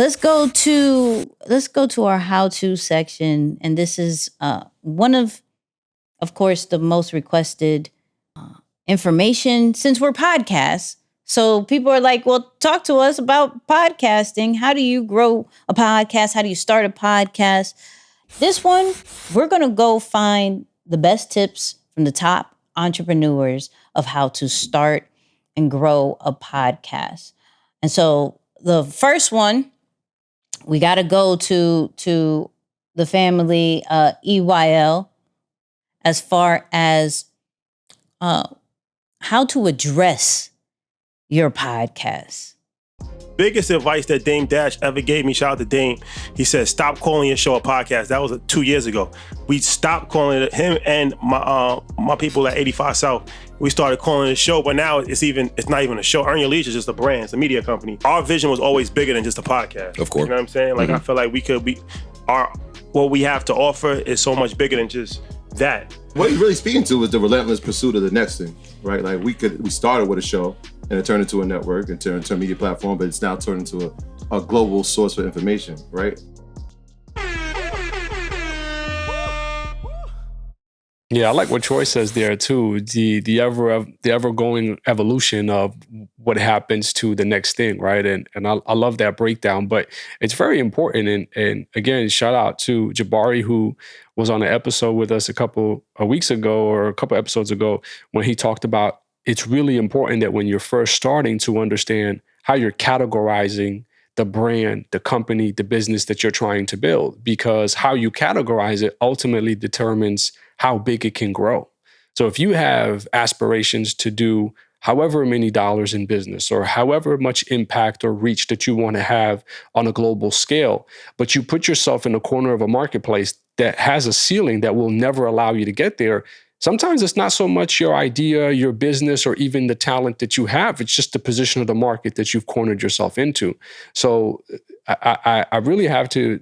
let's go to our how-to section, and this is one of course, the most requested information since we're podcasts. So people are like, well, talk to us about podcasting. How do you grow a podcast? How do you start a podcast? This one, we're going to go find the best tips from the top entrepreneurs of how to start and grow a podcast. And so the first one, we got to go to the family EYL as far as how to address your podcast. Biggest advice that Dame Dash ever gave me, shout out to Dame, he said, stop calling your show a podcast. That was 2 years ago. We stopped calling it, him and my people at 85 South, we started calling it a show, but now it's not even a show. Earn Your Leisure is just a brand, it's a media company. Our vision was always bigger than just a podcast. Of course. You know what I'm saying? Like, I feel like what we have to offer is so much bigger than just that. What he's really speaking to is the relentless pursuit of the next thing, right? Like we started with a show and it turned into a network and turned into a media platform, but it's now turned into a global source for information, right? Yeah, I like what Troy says there too. The ever going evolution of what happens to the next thing, right? And I love that breakdown. But it's very important. And again, shout out to Jabari, who was on an episode with us a couple of weeks ago or a couple episodes ago, when he talked about it's really important that when you're first starting to understand how you're categorizing the brand, the company, the business that you're trying to build, because how you categorize it ultimately determines how big it can grow. So if you have aspirations to do however many dollars in business or however much impact or reach that you want to have on a global scale, but you put yourself in a corner of a marketplace that has a ceiling that will never allow you to get there, sometimes it's not so much your idea, your business, or even the talent that you have. It's just the position of the market that you've cornered yourself into. So I really have to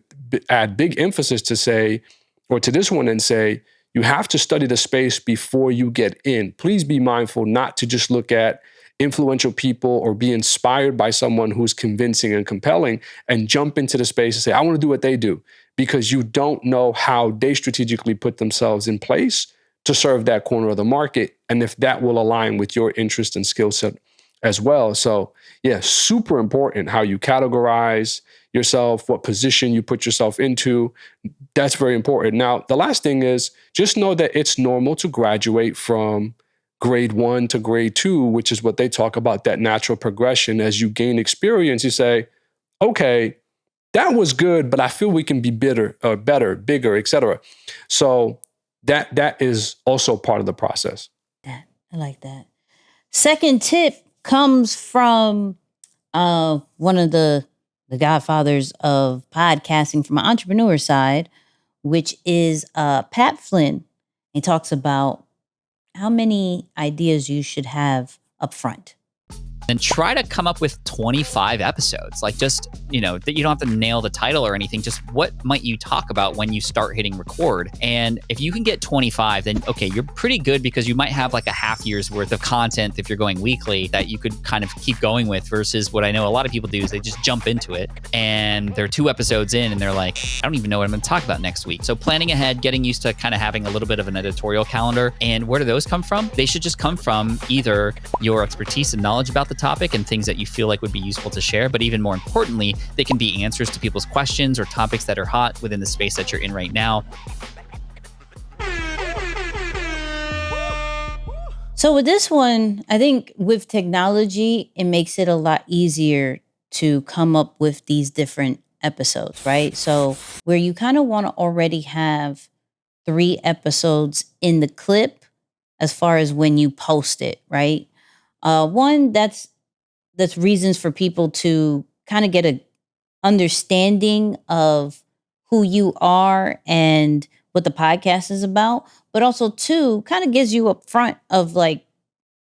add big emphasis to say, or to this one and say, you have to study the space before you get in. Please be mindful not to just look at influential people or be inspired by someone who's convincing and compelling and jump into the space and say, I want to do what they do, because you don't know how they strategically put themselves in place to serve that corner of the market, and if that will align with your interest and skill set as well. So yeah, super important how you categorize yourself, what position you put yourself into. That's very important. Now, the last thing is just know that it's normal to graduate from grade 1 to grade 2, which is what they talk about, that natural progression. As you gain experience, you say, okay, that was good, but I feel we can be better, bigger, etc. So that is also part of the process. I like that. Second tip comes from one of the godfathers of podcasting from an entrepreneur side, which is Pat Flynn. He talks about how many ideas you should have up front. And try to come up with 25 episodes. Like, just, that you don't have to nail the title or anything. Just what might you talk about when you start hitting record? And if you can get 25, then okay, you're pretty good, because you might have like a half year's worth of content if you're going weekly that you could kind of keep going with, versus what I know a lot of people do is they just jump into it and they're 2 episodes in and they're like, I don't even know what I'm going to talk about next week. So planning ahead, getting used to kind of having a little bit of an editorial calendar. And where do those come from? They should just come from either your expertise and knowledge about the topic and things that you feel like would be useful to share, but even more importantly, they can be answers to people's questions or topics that are hot within the space that you're in right now. So with this one, I think with technology, it makes it a lot easier to come up with these different episodes, right? So where you kind of want to already have 3 episodes in the clip as far as when you post it, right? One, that's reasons for people to kind of get a understanding of who you are and what the podcast is about. But also 2, kind of gives you up front of like,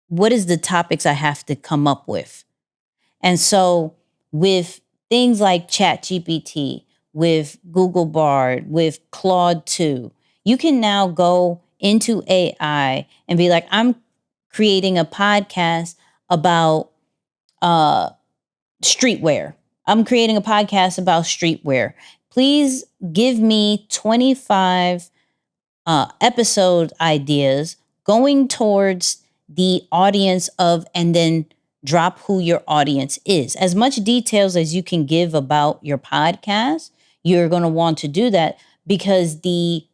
what is the topics I have to come up with? And so with things like ChatGPT, with Google Bard, with Claude 2, you can now go into AI and be like, I'm creating a podcast about streetwear. I'm creating a podcast about streetwear. Please give me 25 episode ideas going towards the audience of, and then drop who your audience is. As much details as you can give about your podcast, you're going to want to do that, because the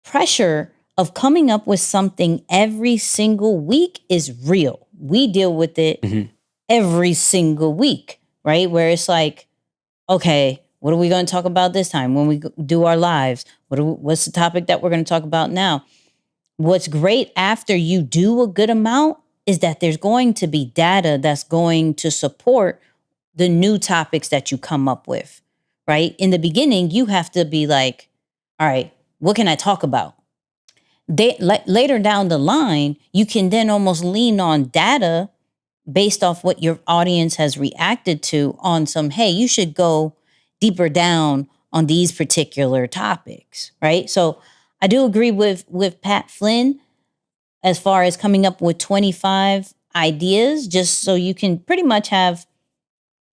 pressure of coming up with something every single week is real. We deal with it every single week, right? Where it's like, okay, what are we going to talk about this time when we do our lives? What's the topic that we're going to talk about now? What's great after you do a good amount is that there's going to be data that's going to support the new topics that you come up with, right? In the beginning, you have to be like, all right, what can I talk about? Later down the line, you can then almost lean on data based off what your audience has reacted to on some, hey, you should go deeper down on these particular topics, right? So I do agree with Pat Flynn as far as coming up with 25 ideas, just so you can pretty much have,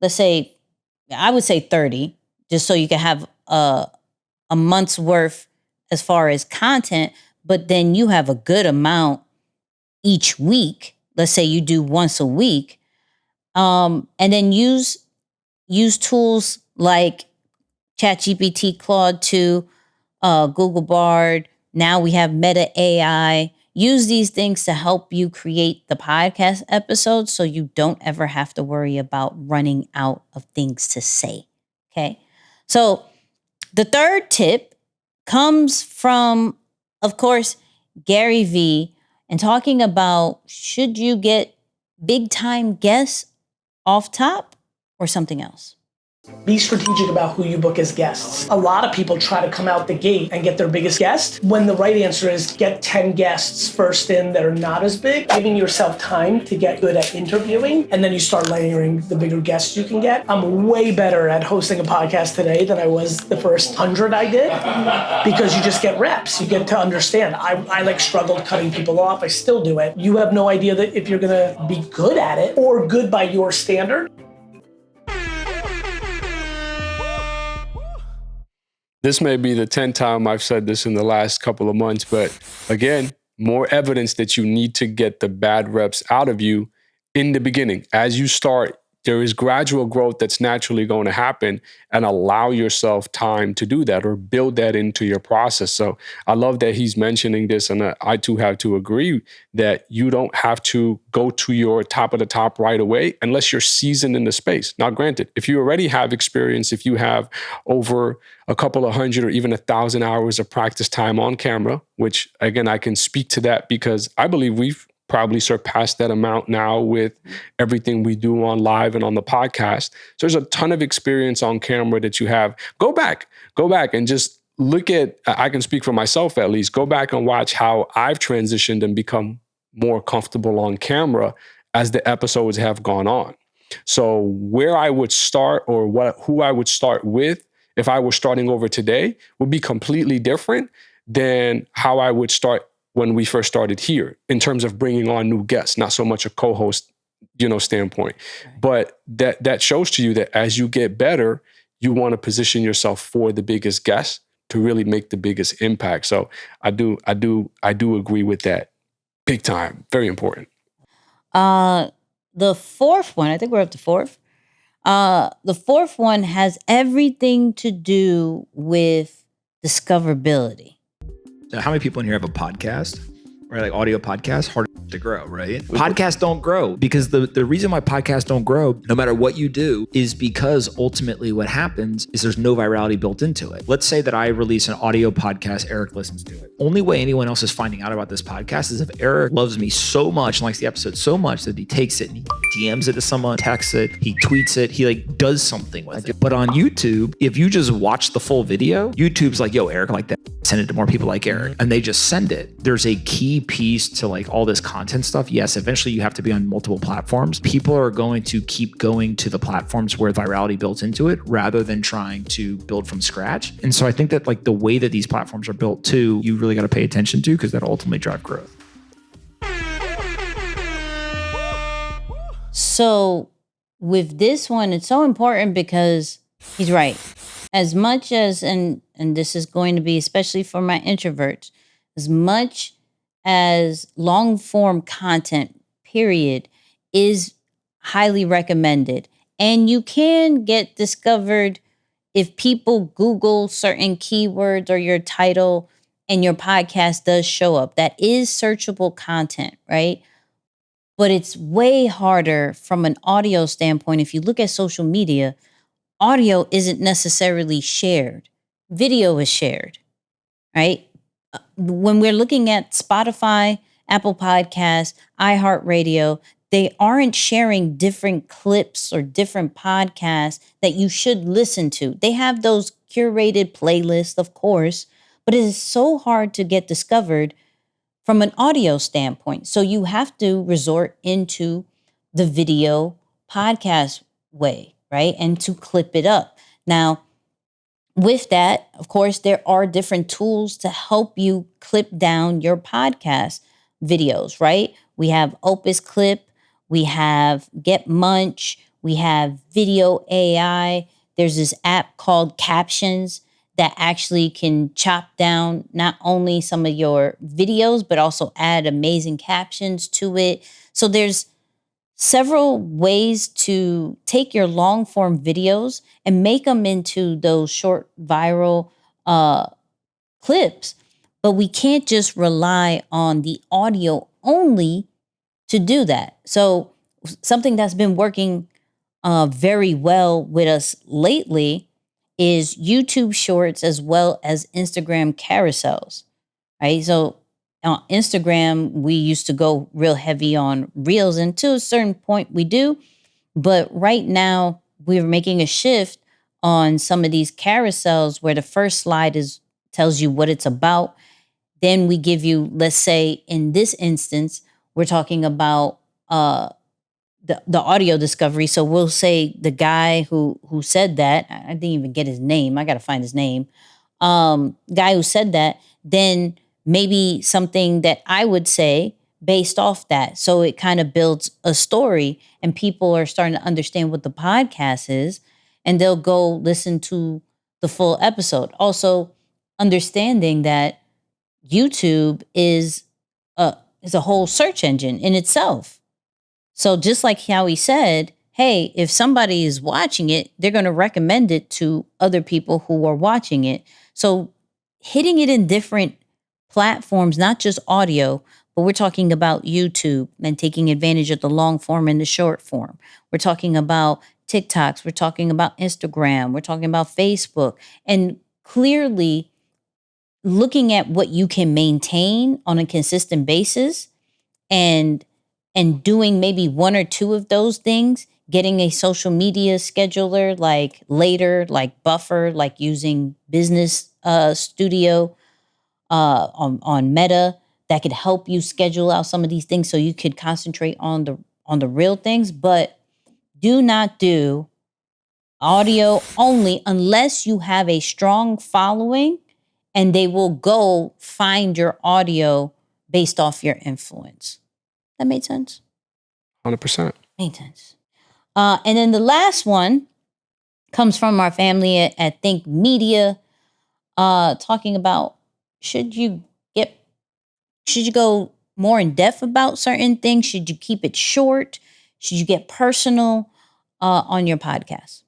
let's say, I would say 30, just so you can have a month's worth as far as content, but then you have a good amount each week. Let's say you do once a week, and then use tools like ChatGPT, Claude 2, Google Bard. Now we have Meta AI. Use these things to help you create the podcast episodes so you don't ever have to worry about running out of things to say. Okay. So the third tip comes from, of course, Gary Vee, and talking about, should you get big time guests off top or something else? Be strategic about who you book as guests. A lot of people try to come out the gate and get their biggest guest, when the right answer is get 10 guests first in that are not as big, giving yourself time to get good at interviewing, and then you start layering the bigger guests you can get. I'm way better at hosting a podcast today than I was the first 100 I did, because you just get reps. You get to understand. I like struggled cutting people off. I still do it. You have no idea that if you're gonna be good at it or good by your standard. This may be the 10th time I've said this in the last couple of months, but again, more evidence that you need to get the bad reps out of you in the beginning. As you start, there is gradual growth that's naturally going to happen, and allow yourself time to do that or build that into your process. So I love that he's mentioning this, and I too have to agree that you don't have to go to your top of the top right away unless you're seasoned in the space. Now, granted, if you already have experience, if you have over a couple of hundred or even 1,000 hours of practice time on camera, which again, I can speak to that because I believe we've probably surpassed that amount now with everything we do on live and on the podcast. So there's a ton of experience on camera that you have. Go back and just look at, I can speak for myself at least, go back and watch how I've transitioned and become more comfortable on camera as the episodes have gone on. So where I would start, or who I would start with if I were starting over today, would be completely different than how I would start when we first started here, in terms of bringing on new guests, not so much a co-host, standpoint. Right. But that shows to you that as you get better, you want to position yourself for the biggest guests to really make the biggest impact. So I do agree with that big time. Very important. The fourth one, I think we're up to fourth. The fourth one has everything to do with discoverability. So how many people in here have a podcast, right? Like audio podcasts, hard to grow, right? Podcasts don't grow because the reason why podcasts don't grow, no matter what you do, is because ultimately what happens is there's no virality built into it. Let's say that I release an audio podcast, Eric listens to it. Only way anyone else is finding out about this podcast is if Eric loves me so much and likes the episode so much that he takes it and he DMs it to someone, texts it, he tweets it, he like does something with it. But on YouTube, if you just watch the full video, YouTube's like, yo, Eric like that. Send it to more people like Eric, and they just send it. There's a key piece to like all this content stuff. Yes, eventually you have to be on multiple platforms. People are going to keep going to the platforms where virality built into it rather than trying to build from scratch. And so I think that like the way that these platforms are built too, you really got to pay attention to, because that'll ultimately drive growth. So with this one, it's so important because he's right. As much as, and this is going to be especially for my introverts, as much as long form content, period, is highly recommended. And you can get discovered if people Google certain keywords or your title and your podcast does show up. That is searchable content, right? But it's way harder from an audio standpoint. If you look at social media, audio isn't necessarily shared, video is shared, right? When we're looking at Spotify, Apple Podcasts, iHeartRadio, they aren't sharing different clips or different podcasts that you should listen to. They have those curated playlists, of course, but it is so hard to get discovered from an audio standpoint. So you have to resort into the video podcast way, right? And to clip it up. Now, with that, of course, there are different tools to help you clip down your podcast videos, right? We have Opus Clip, we have Get Munch, we have Video AI. There's this app called Captions that actually can chop down not only some of your videos, but also add amazing captions to it. So there's several ways to take your long form videos and make them into those short viral clips. But we can't just rely on the audio only to do that. So something that's been working very well with us lately is YouTube Shorts as well as Instagram carousels, right? So on Instagram, we used to go real heavy on reels, and to a certain point we do. But right now, we're making a shift on some of these carousels where the first slide tells you what it's about. Then we give you, let's say in this instance, we're talking about the audio discovery. So we'll say the guy who said that, I didn't even get his name. I got to find his name. Guy who said that, then maybe something that I would say based off that. So it kind of builds a story and people are starting to understand what the podcast is and they'll go listen to the full episode. Also understanding that YouTube is a whole search engine in itself. So just like how he said, hey, if somebody is watching it, they're going to recommend it to other people who are watching it. So hitting it in different platforms, not just audio, but we're talking about YouTube and taking advantage of the long form and the short form. We're talking about TikToks. We're talking about Instagram. We're talking about Facebook. And clearly looking at what you can maintain on a consistent basis and doing maybe one or two of those things, getting a social media scheduler like Later, like Buffer, like using Business Studio on Meta that could help you schedule out some of these things so you could concentrate on the real things. But do not do audio only unless you have a strong following and they will go find your audio based off your influence. That made sense? 100%. Made sense. And then the last one comes from our family at Think Media, talking about should you go more in depth about certain things? Should you keep it short? Should you get personal on your podcast?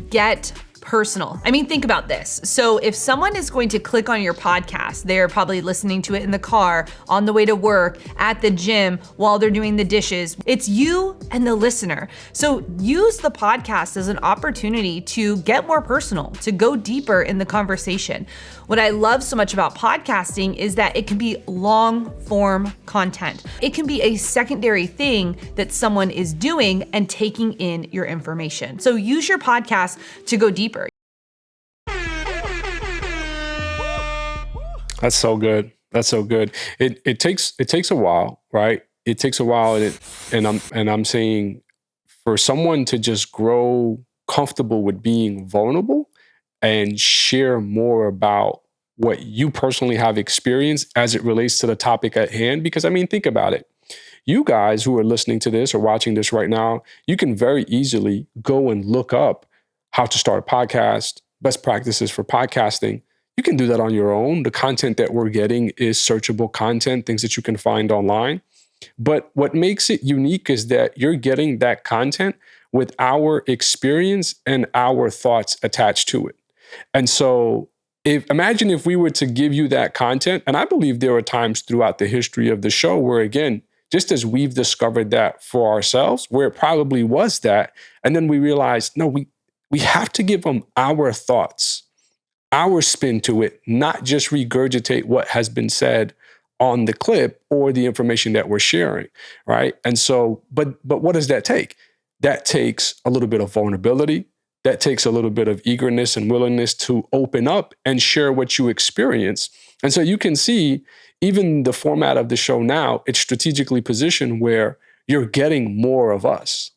Get personal. I mean, think about this. So if someone is going to click on your podcast, they're probably listening to it in the car, on the way to work, at the gym, while they're doing the dishes. It's you and the listener. So use the podcast as an opportunity to get more personal, to go deeper in the conversation. What I love so much about podcasting is that it can be long form content. It can be a secondary thing that someone is doing and taking in your information. So use your podcast to go deeper. That's so good. That's so good. It takes a while, right? It takes a while, and I'm saying for someone to just grow comfortable with being vulnerable and share more about what you personally have experienced as it relates to the topic at hand. Because I mean, think about it. you guys who are listening to this or watching this right now, you can very easily go and look up how to start a podcast, best practices for podcasting. You can do that on your own. The content that we're getting is searchable content, things that you can find online. But what makes it unique is that you're getting that content with our experience and our thoughts attached to it. And so imagine if we were to give you that content, and I believe there are times throughout the history of the show where, again, just as we've discovered that for ourselves, where it probably was that, and then we realized, no, we have to give them our thoughts, our spin to it, not just regurgitate what has been said on the clip or the information that we're sharing, right? And so, but what does that take? That takes a little bit of vulnerability. That takes a little bit of eagerness and willingness to open up and share what you experience. And so you can see, even the format of the show now, it's strategically positioned where you're getting more of us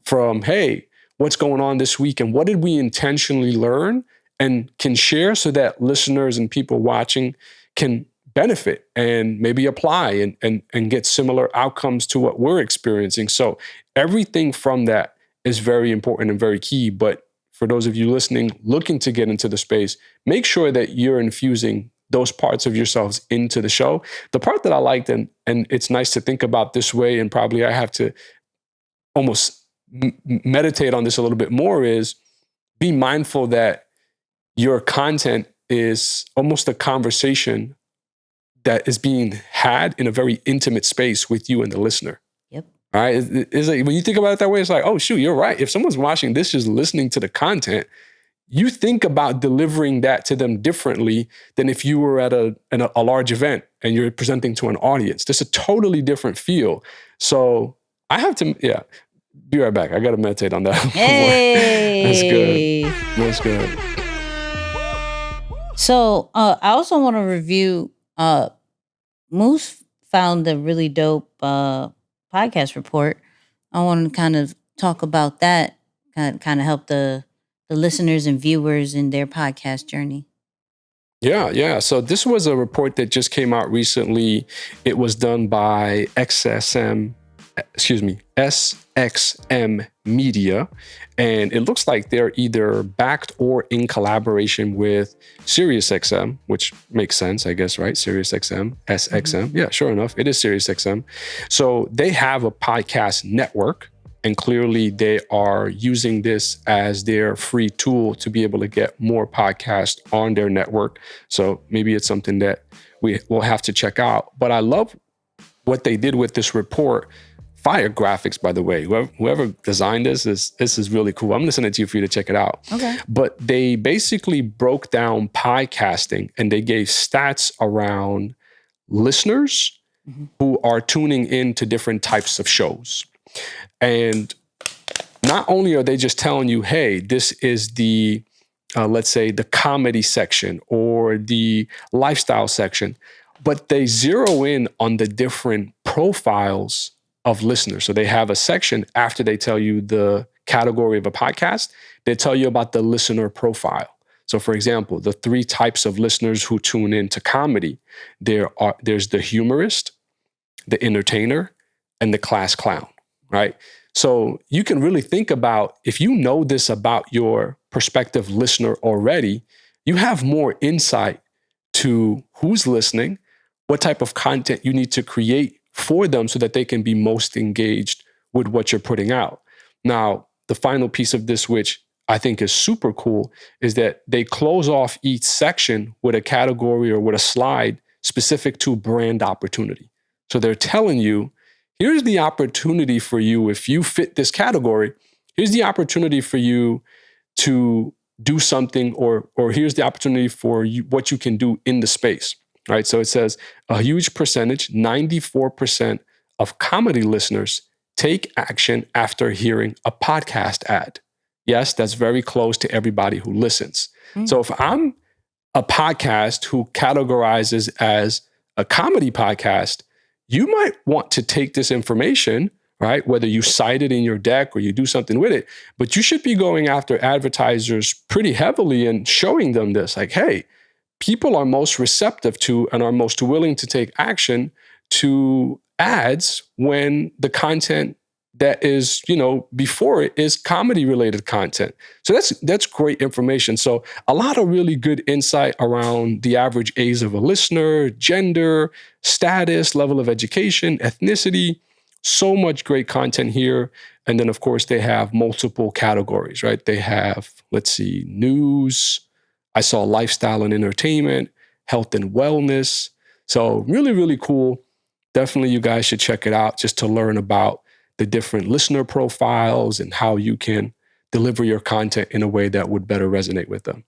from, hey, what's going on this week and what did we intentionally learn and can share so that listeners and people watching can benefit and maybe apply and get similar outcomes to what we're experiencing. So everything from that is very important and very key. But for those of you listening, looking to get into the space, make sure that you're infusing those parts of yourselves into the show. The part that I liked, and it's nice to think about this way, and probably I have to almost meditate on this a little bit more, is be mindful that your content is almost a conversation that is being had in a very intimate space with you and the listener. Yep. All right. It's like, when you think about it that way, it's like, oh, shoot, you're right. If someone's watching this, just listening to the content, you think about delivering that to them differently than if you were at a large event and you're presenting to an audience. There's a totally different feel. So I have to, be right back. I got to meditate on that. Hey. That's good. So I also want to review, Moose found a really dope podcast report. I want to kind of talk about that, kind of help the listeners and viewers in their podcast journey. Yeah. So this was a report that just came out recently. It was done by SXM Media. And it looks like they're either backed or in collaboration with SiriusXM, which makes sense, I guess, right? SiriusXM, SXM. Yeah, sure enough, it is SiriusXM. So they have a podcast network, and clearly they are using this as their free tool to be able to get more podcasts on their network. So maybe it's something that we will have to check out. But I love what they did with this report. Fire graphics, by the way. Whoever designed this is really cool. I'm going to send it to you for you to check it out. Okay. But they basically broke down podcasting and they gave stats around listeners who are tuning into different types of shows. And not only are they just telling you, hey, this is the, let's say, the comedy section or the lifestyle section, but they zero in on the different profiles of listeners. So they have a section after they tell you the category of a podcast, they tell you about the listener profile. So for example, the 3 types of listeners who tune into comedy, there's the humorist, the entertainer, and the class clown, right? So you can really think about, if you know this about your prospective listener already, you have more insight to who's listening, what type of content you need to create for them so that they can be most engaged with what you're putting out. Now, the final piece of this, which I think is super cool, is that they close off each section with a category or with a slide specific to brand opportunity. So they're telling you, here's the opportunity for you if you fit this category. Here's the opportunity for you to do something, or here's the opportunity for you, what you can do in the space. Right, so it says a huge percentage, 94% of comedy listeners take action after hearing a podcast ad. Yes, that's very close to everybody who listens. So if I'm a podcast who categorizes as a comedy podcast, you might want to take this information, right? Whether you cite it in your deck or you do something with it, but you should be going after advertisers pretty heavily and showing them this, like, hey, people are most receptive to and are most willing to take action to ads when the content that is, before it is comedy related content. So that's great information. So a lot of really good insight around the average age of a listener, gender, status, level of education, ethnicity. So much great content here. And then of course they have multiple categories, right? They have, let's see, news. I saw lifestyle and entertainment, health and wellness. So really, really cool. Definitely you guys should check it out just to learn about the different listener profiles and how you can deliver your content in a way that would better resonate with them.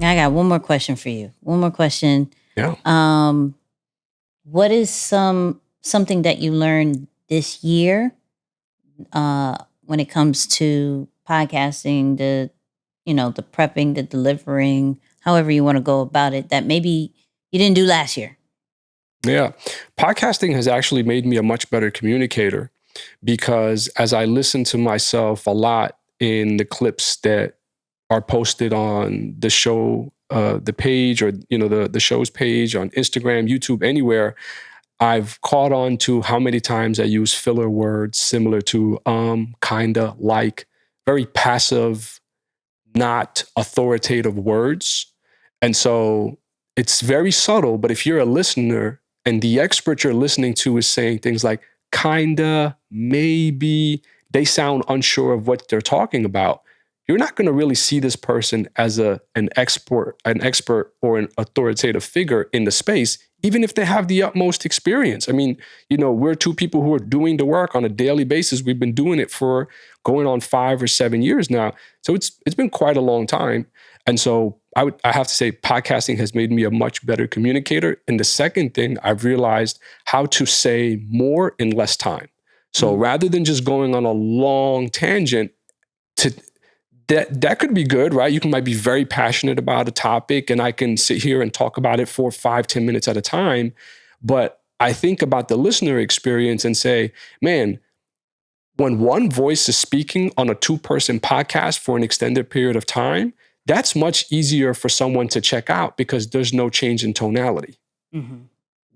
I got one more question for you. One more question. Yeah. What is something that you learned this year when it comes to podcasting, the prepping, the delivering, however you want to go about it, that maybe you didn't do last year? Yeah. Podcasting has actually made me a much better communicator because as I listen to myself a lot in the clips that are posted on the show, the page or, the show's page on Instagram, YouTube, anywhere, I've caught on to how many times I use filler words similar to kinda, like, very passive, not authoritative words. And so it's very subtle, but if you're a listener and the expert you're listening to is saying things like kinda, maybe, they sound unsure of what they're talking about, you're not going to really see this person as an expert or an authoritative figure in the space, even if they have the utmost experience. I mean, we're two people who are doing the work on a daily basis. We've been doing it for going on 5 or 7 years now. So it's been quite a long time. And so I have to say podcasting has made me a much better communicator. And the second thing, I've realized how to say more in less time. So rather than just going on a long tangent, that could be good, right? You might be very passionate about a topic and I can sit here and talk about it for 5, 10 minutes at a time. But I think about the listener experience and say, man, when one voice is speaking on a 2-person podcast for an extended period of time, that's much easier for someone to check out because there's no change in tonality. Mm-hmm.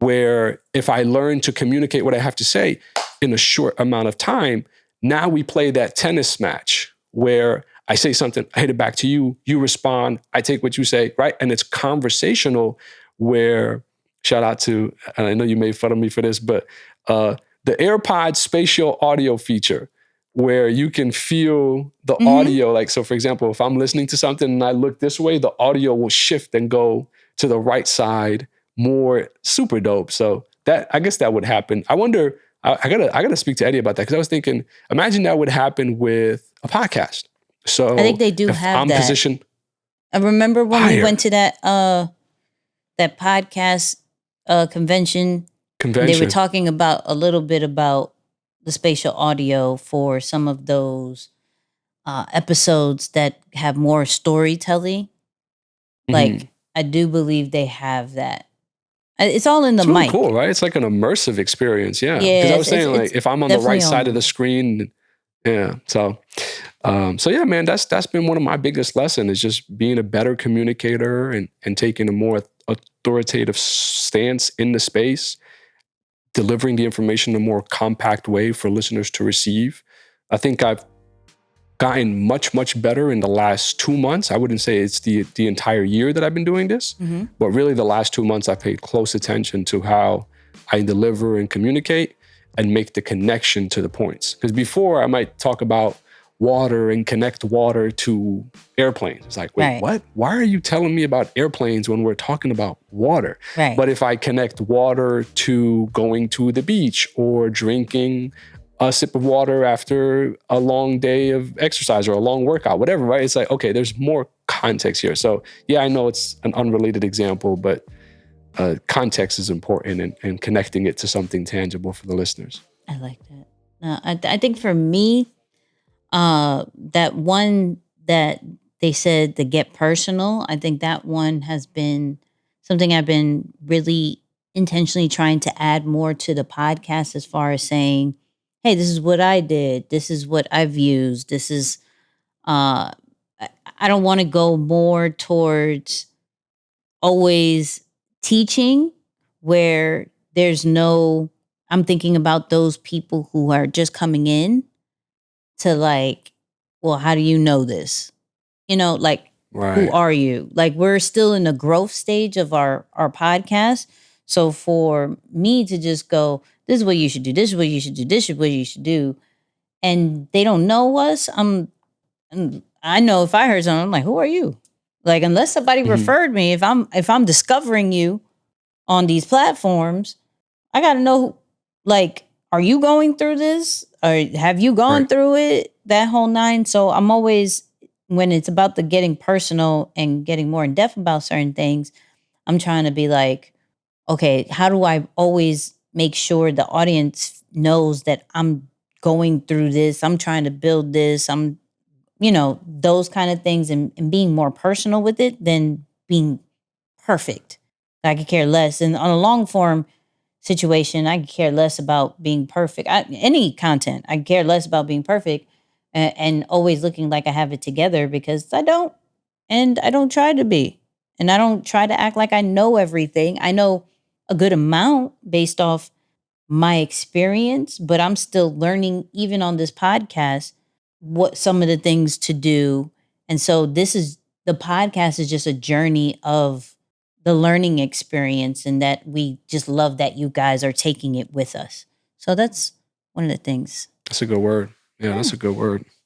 Where if I learn to communicate what I have to say in a short amount of time, now we play that tennis match where I say something, I hit it back to you, you respond, I take what you say, right? And it's conversational where, shout out to, and I know you made fun of me for this, but the AirPods spatial audio feature where you can feel the audio. Like, so for example, if I'm listening to something and I look this way, the audio will shift and go to the right side more. Super dope. So that, I guess that would happen. I wonder, I gotta speak to Eddie about that because I was thinking, imagine that would happen with a podcast. So I think they do have I'm that. Positioned, I remember when we went to that podcast convention. They were talking about a little bit about the spatial audio for some of those episodes that have more storytelling. Like, I do believe they have that. It's all in the really mic. Cool, right? It's like an immersive experience. Yeah. Because I was saying, like, if I'm on the right side of the screen, yeah. So yeah, man, that's been one of my biggest lessons is just being a better communicator and taking a more authoritative stance in the space, delivering the information in a more compact way for listeners to receive. I think I've gotten much, much better in the last 2 months. I wouldn't say it's the entire year that I've been doing this, but really the last 2 months I paid close attention to how I deliver and communicate and make the connection to the points. Because before I might talk about water and connect water to airplanes. It's like, wait, what? Why are you telling me about airplanes when we're talking about water? Right. But if I connect water to going to the beach or drinking a sip of water after a long day of exercise or a long workout, whatever, right? It's like, okay, there's more context here. So yeah, I know it's an unrelated example, but context is important and connecting it to something tangible for the listeners. I like that. I think for me, that one that they said to get personal, I think that one has been something I've been really intentionally trying to add more to the podcast as far as saying, hey, this is what I did. This is what I've used. This is, I don't want to go more towards always teaching, where I'm thinking about those people who are just coming in to like, well, how do you know this? Like, who are you? Like, we're still in the growth stage of our podcast. So for me to just go, this is what you should do, this is what you should do, this is what you should do, and they don't know us, I know if I heard something, I'm like, who are you? Like, unless somebody referred me, if I'm discovering you on these platforms, I gotta know, like, are you going through this? Or have you gone through it? That whole nine. So I'm always, when it's about the getting personal and getting more in depth about certain things, I'm trying to be like, okay, how do I always make sure the audience knows that I'm going through this? I'm trying to build this. I'm, those kind of things, and being more personal with it than being perfect. I could care less. And on a long form situation, I could care less about being perfect. Any content, I care less about being perfect and always looking like I have it together, because I don't. And I don't try to be. And I don't try to act like I know everything. I know a good amount based off my experience, but I'm still learning, even on this podcast, what some of the things to do. And so the podcast is just a journey of the learning experience, and that we just love that you guys are taking it with us. So that's one of the things. That's a good word. Yeah, that's a good word.